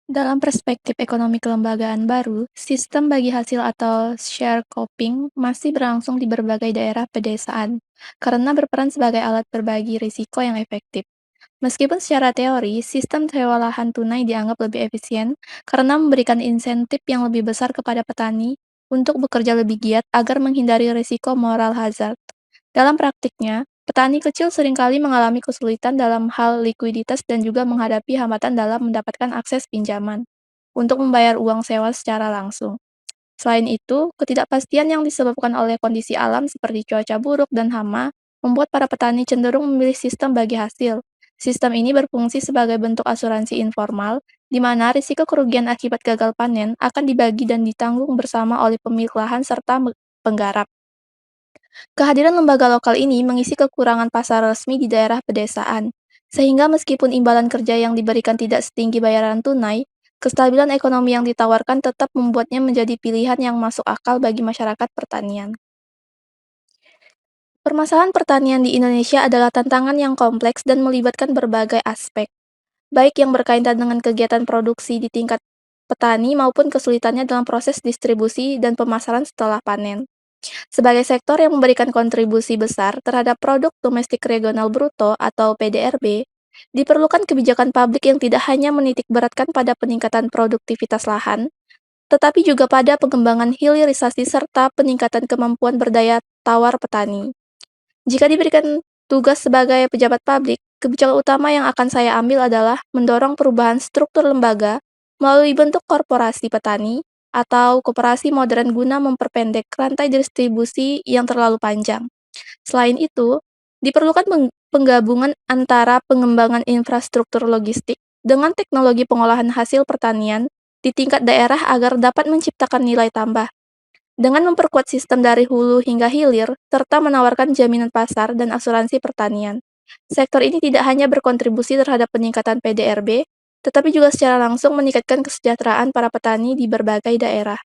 Dalam perspektif ekonomi kelembagaan baru, sistem bagi hasil atau sharecropping masih berlangsung di berbagai daerah pedesaan karena berperan sebagai alat berbagi risiko yang efektif. Meskipun secara teori, sistem sewa lahan tunai dianggap lebih efisien karena memberikan insentif yang lebih besar kepada petani untuk bekerja lebih giat agar menghindari risiko moral hazard. Dalam praktiknya, petani kecil seringkali mengalami kesulitan dalam hal likuiditas dan juga menghadapi hambatan dalam mendapatkan akses pinjaman untuk membayar uang sewa secara langsung. Selain itu, ketidakpastian yang disebabkan oleh kondisi alam seperti cuaca buruk dan hama membuat para petani cenderung memilih sistem bagi hasil. Sistem ini berfungsi sebagai bentuk asuransi informal, di mana risiko kerugian akibat gagal panen akan dibagi dan ditanggung bersama oleh pemilik lahan serta penggarap. Kehadiran lembaga lokal ini mengisi kekurangan pasar resmi di daerah pedesaan, sehingga meskipun imbalan kerja yang diberikan tidak setinggi bayaran tunai, kestabilan ekonomi yang ditawarkan tetap membuatnya menjadi pilihan yang masuk akal bagi masyarakat pertanian. Permasalahan pertanian di Indonesia adalah tantangan yang kompleks dan melibatkan berbagai aspek, baik yang berkaitan dengan kegiatan produksi di tingkat petani maupun kesulitannya dalam proses distribusi dan pemasaran setelah panen. Sebagai sektor yang memberikan kontribusi besar terhadap produk domestik regional bruto atau PDRB, diperlukan kebijakan publik yang tidak hanya menitik beratkan pada peningkatan produktivitas lahan, tetapi juga pada pengembangan hilirisasi serta peningkatan kemampuan berdaya tawar petani. Jika diberikan tugas sebagai pejabat publik, kebijakan utama yang akan saya ambil adalah mendorong perubahan struktur lembaga melalui bentuk korporasi petani atau koperasi modern guna memperpendek rantai distribusi yang terlalu panjang. Selain itu, diperlukan penggabungan antara pengembangan infrastruktur logistik dengan teknologi pengolahan hasil pertanian di tingkat daerah agar dapat menciptakan nilai tambah. Dengan memperkuat sistem dari hulu hingga hilir, serta menawarkan jaminan pasar dan asuransi pertanian. Sektor ini tidak hanya berkontribusi terhadap peningkatan PDRB, tetapi juga secara langsung meningkatkan kesejahteraan para petani di berbagai daerah.